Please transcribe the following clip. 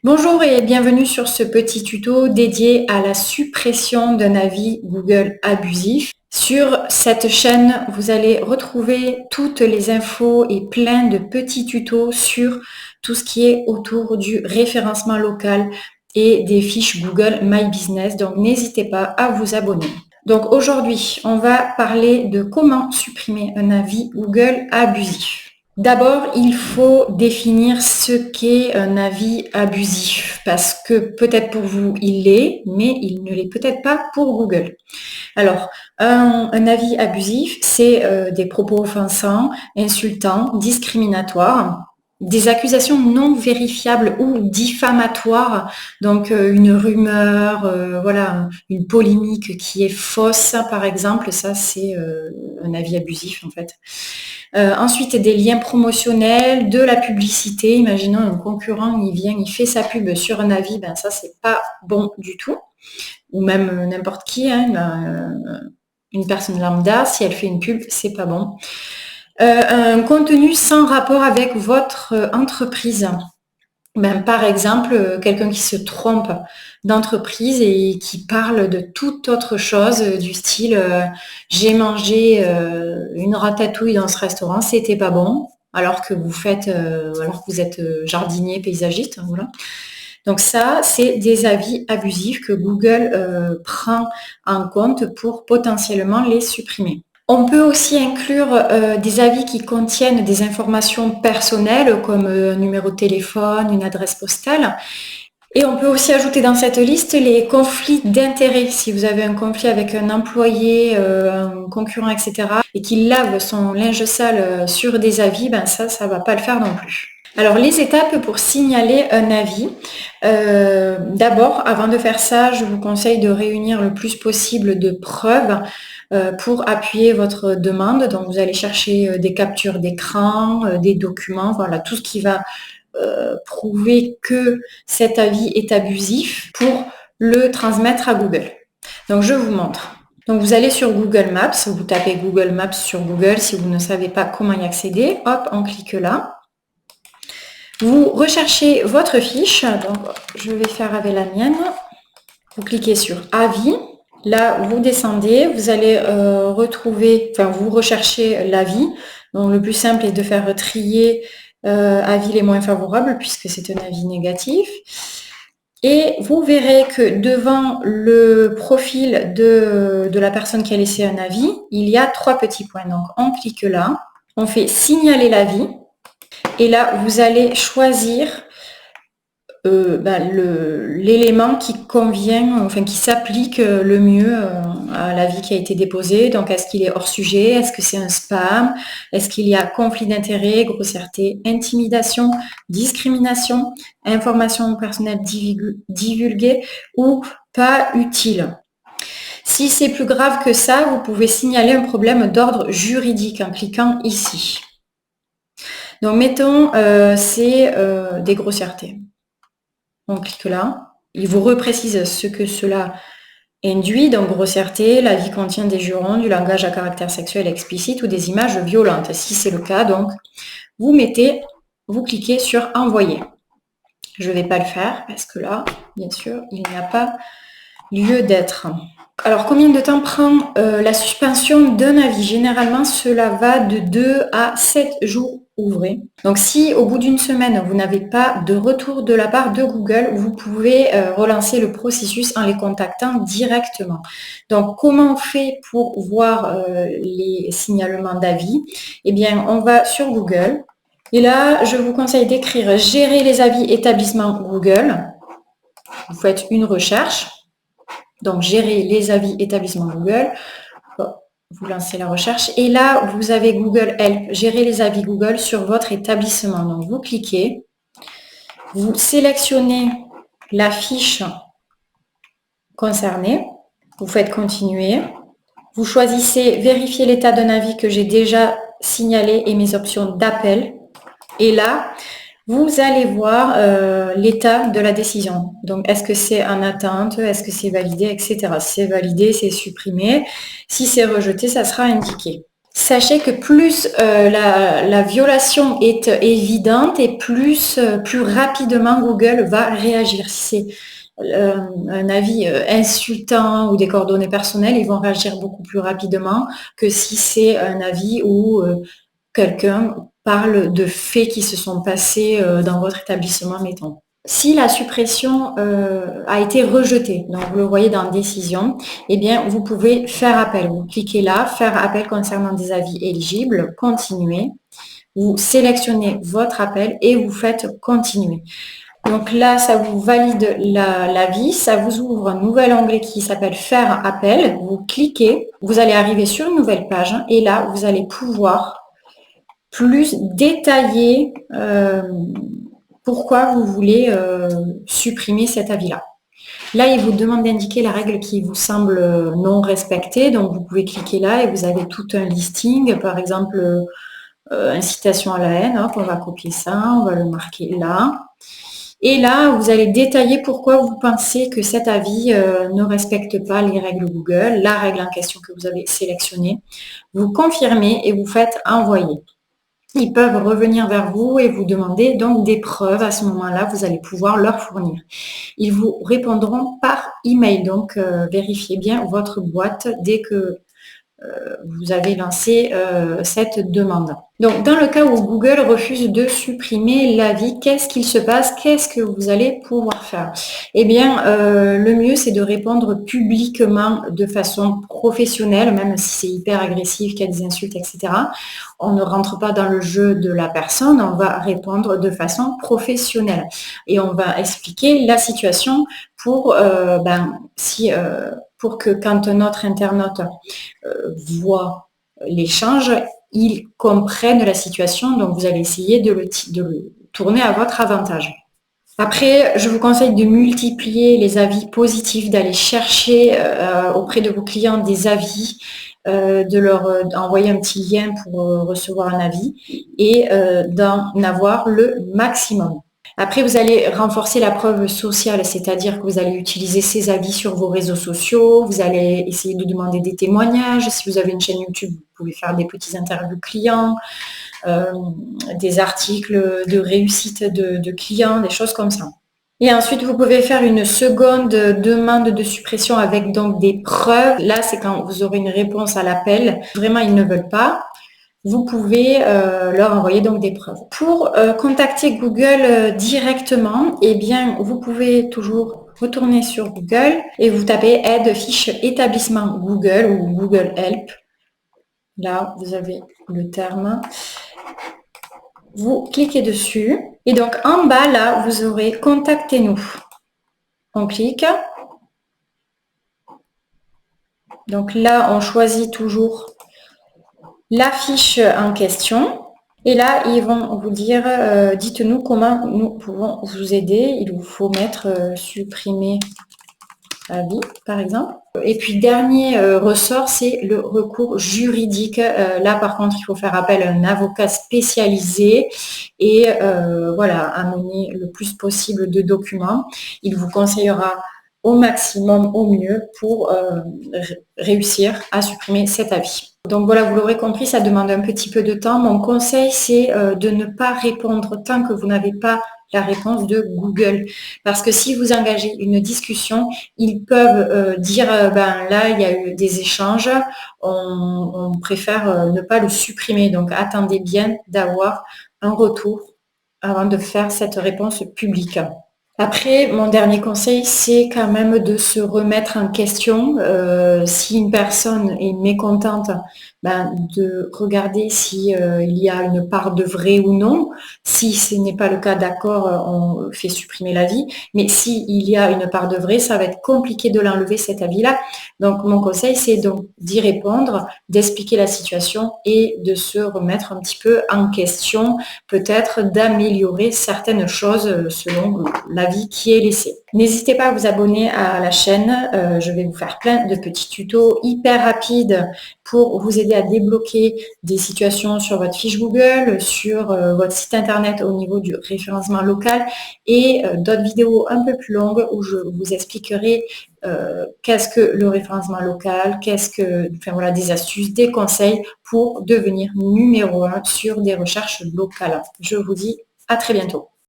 Bonjour et bienvenue sur ce petit tuto dédié à la suppression d'un avis Google abusif. Sur cette chaîne, vous allez retrouver toutes les infos et plein de petits tutos sur tout ce qui est autour du référencement local et des fiches Google My Business. Donc n'hésitez pas à vous abonner. Donc aujourd'hui, on va parler de comment supprimer un avis Google abusif. D'abord, il faut définir ce qu'est un avis abusif parce que peut-être pour vous, il l'est, mais il ne l'est peut-être pas pour Google. Alors, un avis abusif, c'est des propos offensants, insultants, discriminatoires, des accusations non vérifiables ou diffamatoires, donc une rumeur, voilà, une polémique qui est fausse, par exemple, ça c'est un avis abusif en fait. Ensuite, des liens promotionnels, de la publicité. Imaginons un concurrent, il vient, il fait sa pub sur un avis, ben ça c'est pas bon du tout. Ou même n'importe qui, hein, une personne lambda, si elle fait une pub, c'est pas bon. Un contenu sans rapport avec votre entreprise. Ben, par exemple, quelqu'un qui se trompe d'entreprise et qui parle de toute autre chose, du style j'ai mangé une ratatouille dans ce restaurant, c'était pas bon, alors que alors que vous êtes jardinier, paysagiste, voilà. Donc ça, c'est des avis abusifs que Google prend en compte pour potentiellement les supprimer. On peut aussi inclure des avis qui contiennent des informations personnelles comme un numéro de téléphone, une adresse postale. Et on peut aussi ajouter dans cette liste les conflits d'intérêts. Si vous avez un conflit avec un employé, un concurrent, etc., et qu'il lave son linge sale sur des avis, ben ça va pas le faire non plus. Alors les étapes pour signaler un avis. D'abord, avant de faire ça, je vous conseille de réunir le plus possible de preuves pour appuyer votre demande. Donc vous allez chercher des captures d'écran, des documents, voilà, tout ce qui va prouver que cet avis est abusif pour le transmettre à Google. Donc je vous montre. Donc vous allez sur Google Maps, vous tapez Google Maps sur Google si vous ne savez pas comment y accéder. Hop, on clique là. Vous recherchez votre fiche, donc je vais faire avec la mienne. Vous cliquez sur avis. Là, vous descendez, vous allez vous recherchez l'avis. Donc le plus simple est de faire trier avis les moins favorables puisque c'est un avis négatif. Et vous verrez que devant le profil de la personne qui a laissé un avis, il y a 3 petits points. Donc on clique là, on fait signaler l'avis. Et là, vous allez choisir l'élément qui convient, enfin qui s'applique le mieux à l'avis qui a été déposé. Donc, est-ce qu'il est hors sujet? Est-ce que c'est un spam? Est-ce qu'il y a conflit d'intérêt, grossièreté, intimidation, discrimination, information personnelle divulguée ou pas utile? Si c'est plus grave que ça, vous pouvez signaler un problème d'ordre juridique en cliquant ici. Donc, mettons, c'est des grossièretés. On clique là. Il vous reprécise ce que cela induit, donc grossièreté, l'avis contient des jurons, du langage à caractère sexuel explicite ou des images violentes. Si c'est le cas, donc, vous cliquez sur envoyer. Je ne vais pas le faire parce que là, bien sûr, il n'y a pas lieu d'être. Alors, combien de temps prend la suspension d'un avis? Généralement, cela va de 2 à 7 jours ouvrés. Donc, si au bout d'une semaine, vous n'avez pas de retour de la part de Google, vous pouvez relancer le processus en les contactant directement. Donc, comment on fait pour voir les signalements d'avis? Eh bien, on va sur Google. Et là, je vous conseille d'écrire « Gérer les avis établissement Google ». Vous faites une recherche. Donc, gérer les avis établissement Google. Vous lancez la recherche. Et là, vous avez Google Help, gérer les avis Google sur votre établissement. Donc, vous cliquez. Vous sélectionnez la fiche concernée. Vous faites continuer. Vous choisissez vérifier l'état d'un avis que j'ai déjà signalé et mes options d'appel. Et là, vous allez voir l'état de la décision. Donc, est-ce que c'est en attente, est-ce que c'est validé, etc. Si c'est validé, c'est supprimé. Si c'est rejeté, ça sera indiqué. Sachez que plus la violation est évidente et plus rapidement Google va réagir. Si c'est un avis insultant ou des coordonnées personnelles, ils vont réagir beaucoup plus rapidement que si c'est un avis où quelqu'un parle de faits qui se sont passés dans votre établissement, mettons. Si la suppression a été rejetée, donc vous le voyez dans décision, eh bien vous pouvez faire appel. Vous cliquez là, faire appel concernant des avis éligibles, continuer. Vous sélectionnez votre appel et vous faites continuer. Donc là, ça vous valide l'avis, ça vous ouvre un nouvel onglet qui s'appelle faire appel. Vous cliquez, vous allez arriver sur une nouvelle page et là, vous allez pouvoir plus détailler pourquoi vous voulez supprimer cet avis-là. Là, il vous demande d'indiquer la règle qui vous semble non respectée. Donc, vous pouvez cliquer là et vous avez tout un listing. Par exemple, incitation à la haine. Hop, on va copier ça, on va le marquer là. Et là, vous allez détailler pourquoi vous pensez que cet avis ne respecte pas les règles Google, la règle en question que vous avez sélectionnée. Vous confirmez et vous faites envoyer. Ils peuvent revenir vers vous et vous demander donc des preuves. À ce moment-là, vous allez pouvoir leur fournir. Ils vous répondront par email. Donc, vérifiez bien votre boîte dès que vous avez lancé cette demande. Donc, dans le cas où Google refuse de supprimer l'avis, qu'est-ce qu'il se passe? Qu'est-ce que vous allez pouvoir faire? Eh bien, le mieux, c'est de répondre publiquement de façon professionnelle, même si c'est hyper agressif, qu'il y a des insultes, etc. On ne rentre pas dans le jeu de la personne, on va répondre de façon professionnelle. Et on va expliquer la situation pour, pour que quand notre internaute voit l'échange, ils comprennent la situation, donc vous allez essayer de le tourner à votre avantage. Après, je vous conseille de multiplier les avis positifs, d'aller chercher auprès de vos clients des avis, de leur envoyer un petit lien pour recevoir un avis et d'en avoir le maximum. Après, vous allez renforcer la preuve sociale, c'est-à-dire que vous allez utiliser ces avis sur vos réseaux sociaux, vous allez essayer de demander des témoignages. Si vous avez une chaîne YouTube, vous pouvez faire des petits interviews clients, des articles de réussite de clients, des choses comme ça. Et ensuite, vous pouvez faire une seconde demande de suppression avec donc des preuves. Là, c'est quand vous aurez une réponse à l'appel. Vraiment, ils ne veulent pas. Vous pouvez leur envoyer donc des preuves. Pour contacter Google directement, eh bien, vous pouvez toujours retourner sur Google et vous tapez aide fiche établissement Google ou Google Help. Là, vous avez le terme. Vous cliquez dessus et donc en bas, là, vous aurez contactez-nous. On clique. Donc là, on choisit toujours la fiche en question. Et là, ils vont vous dire, dites-nous comment nous pouvons vous aider. Il vous faut mettre supprimer avis, par exemple. Et puis, dernier ressort, c'est le recours juridique. Là, par contre, il faut faire appel à un avocat spécialisé et voilà, amener le plus possible de documents. Il vous conseillera au maximum, au mieux, pour réussir à supprimer cet avis. Donc voilà, vous l'aurez compris, ça demande un petit peu de temps. Mon conseil, c'est de ne pas répondre tant que vous n'avez pas la réponse de Google. Parce que si vous engagez une discussion, ils peuvent dire, là, il y a eu des échanges, on préfère ne pas le supprimer. Donc attendez bien d'avoir un retour avant de faire cette réponse publique. Après, mon dernier conseil, c'est quand même de se remettre en question. Si une personne est mécontente, de regarder si il y a une part de vrai ou non. Si ce n'est pas le cas, d'accord, on fait supprimer l'avis. Mais s'il y a une part de vrai, ça va être compliqué de l'enlever cet avis-là. Donc, mon conseil, c'est donc d'y répondre, d'expliquer la situation et de se remettre un petit peu en question, peut-être d'améliorer certaines choses selon la avis qui est laissé. N'hésitez pas à vous abonner à la chaîne. Je vais vous faire plein de petits tutos hyper rapides pour vous aider à débloquer des situations sur votre fiche Google, sur votre site internet au niveau du référencement local et d'autres vidéos un peu plus longues où je vous expliquerai qu'est-ce que le référencement local, voilà, des astuces, des conseils pour devenir numéro 1 sur des recherches locales. Je vous dis à très bientôt.